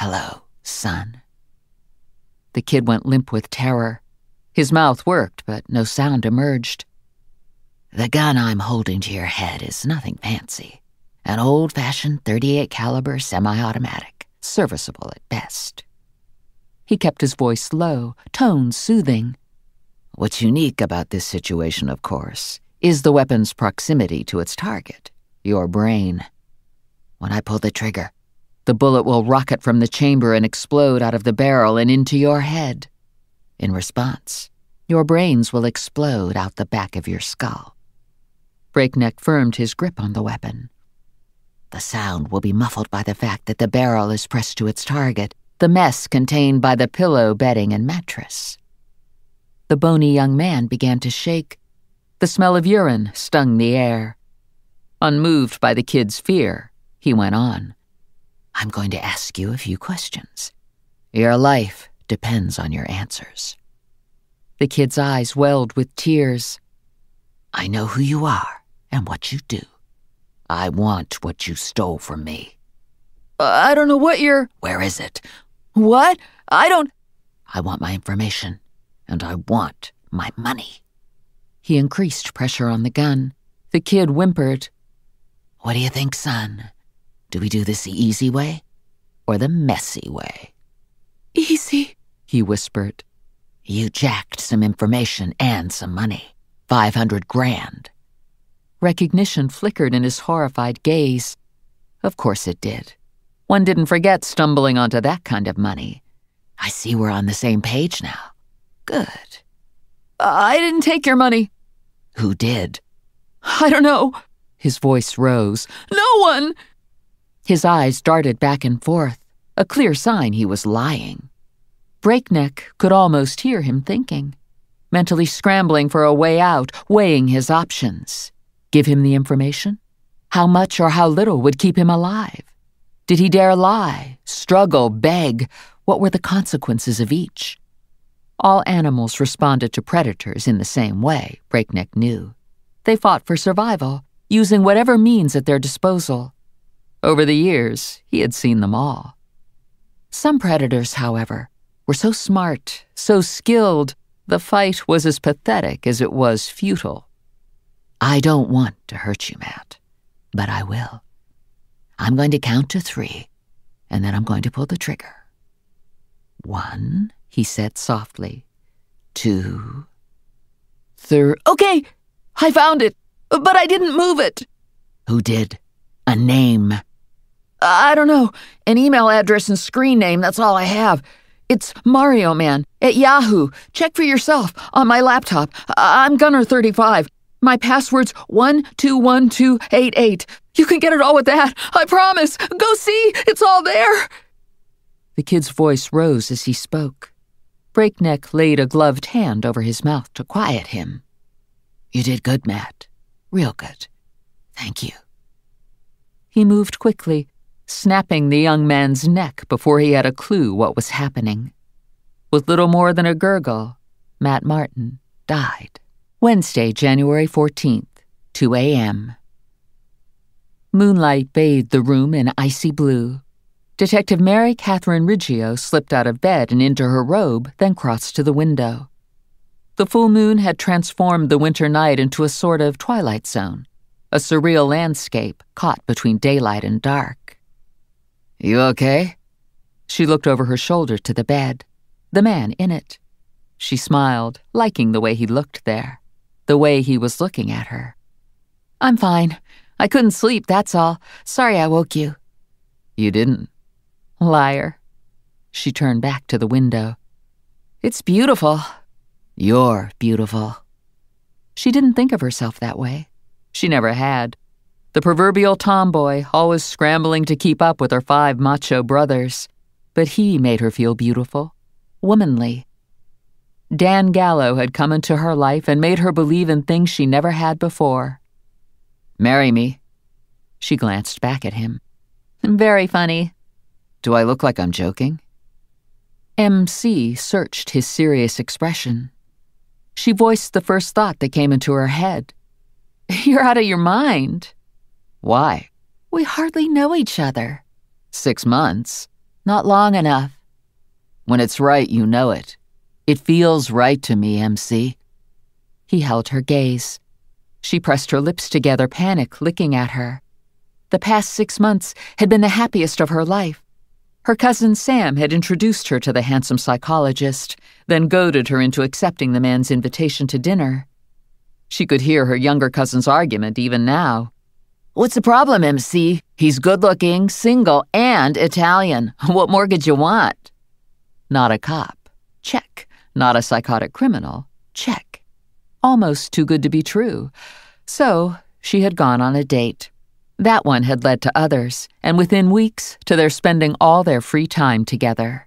"Hello, son." The kid went limp with terror. His mouth worked, but no sound emerged. "The gun I'm holding to your head is nothing fancy. An old-fashioned .38 caliber semi-automatic, serviceable at best." He kept his voice low, tones soothing. "What's unique about this situation, of course, is the weapon's proximity to its target, your brain. When I pull the trigger, the bullet will rocket from the chamber and explode out of the barrel and into your head. In response, your brains will explode out the back of your skull." Breakneck firmed his grip on the weapon. "The sound will be muffled by the fact that the barrel is pressed to its target, the mess contained by the pillow, bedding, and mattress." The bony young man began to shake. The smell of urine stung the air. Unmoved by the kid's fear, he went on. "I'm going to ask you a few questions. Your life depends on your answers." The kid's eyes welled with tears. "I know who you are and what you do. I want what you stole from me." "I don't know what you're—" "Where is it?" "What? I don't—" "I want my information, and I want my money." He increased pressure on the gun. The kid whimpered. "What do you think, son? Do we do this the easy way or the messy way?" "Easy," he whispered. "You jacked some information and some money. 500 grand. Recognition flickered in his horrified gaze. Of course it did. One didn't forget stumbling onto that kind of money. "I see we're on the same page now. Good." "I didn't take your money." "Who did?" "I don't know." His voice rose. "No one." His eyes darted back and forth, a clear sign he was lying. Breakneck could almost hear him thinking, mentally scrambling for a way out, weighing his options. Give him the information? How much or how little would keep him alive? Did he dare lie, struggle, beg? What were the consequences of each? All animals responded to predators in the same way, Breakneck knew. They fought for survival, using whatever means at their disposal. Over the years, he had seen them all. Some predators, however, were so smart, so skilled, the fight was as pathetic as it was futile. "I don't want to hurt you, Matt, but I will. I'm going to count to 3, and then I'm going to pull the trigger. 1, he said softly. 2, 3. "Okay, I found it, but I didn't move it." "Who did? A name?" "I don't know. An email address and screen name, that's all I have. It's Mario Man at Yahoo. Check for yourself on my laptop. I'm Gunner35. My password's 121288. You can get it all with that. I promise. Go see. It's all there." The kid's voice rose as he spoke. Breakneck laid a gloved hand over his mouth to quiet him. "You did good, Matt. Real good. Thank you." He moved quickly, snapping the young man's neck before he had a clue what was happening. With little more than a gurgle, Matt Martin died. Wednesday, January 14th, 2 a.m. Moonlight bathed the room in icy blue. Detective Mary Catherine Riggio slipped out of bed and into her robe, then crossed to the window. The full moon had transformed the winter night into a sort of twilight zone, a surreal landscape caught between daylight and dark. "You okay?" She looked over her shoulder to the bed, the man in it. She smiled, liking the way he looked there, the way he was looking at her. "I'm fine. I couldn't sleep, that's all. Sorry I woke you." "You didn't." "Liar." She turned back to the window. "It's beautiful." "You're beautiful." She didn't think of herself that way. She never had. The proverbial tomboy, always scrambling to keep up with her 5 macho brothers. But he made her feel beautiful, womanly. Dan Gallo had come into her life and made her believe in things she never had before. "Marry me." She glanced back at him. "Very funny." "Do I look like I'm joking?" MC searched his serious expression. She voiced the first thought that came into her head. "You're out of your mind." "Why?" "We hardly know each other." 6 months. Not long enough. When it's right, you know it. It feels right to me, MC. He held her gaze. She pressed her lips together, panic licking at her. The past 6 months had been the happiest of her life. Her cousin Sam had introduced her to the handsome psychologist, then goaded her into accepting the man's invitation to dinner. She could hear her younger cousin's argument even now. What's the problem, MC? He's good-looking, single, and Italian. What more could you want? Not a cop. Check. Not a psychotic criminal. Check. Almost too good to be true. So, she had gone on a date. That one had led to others, and within weeks, to their spending all their free time together.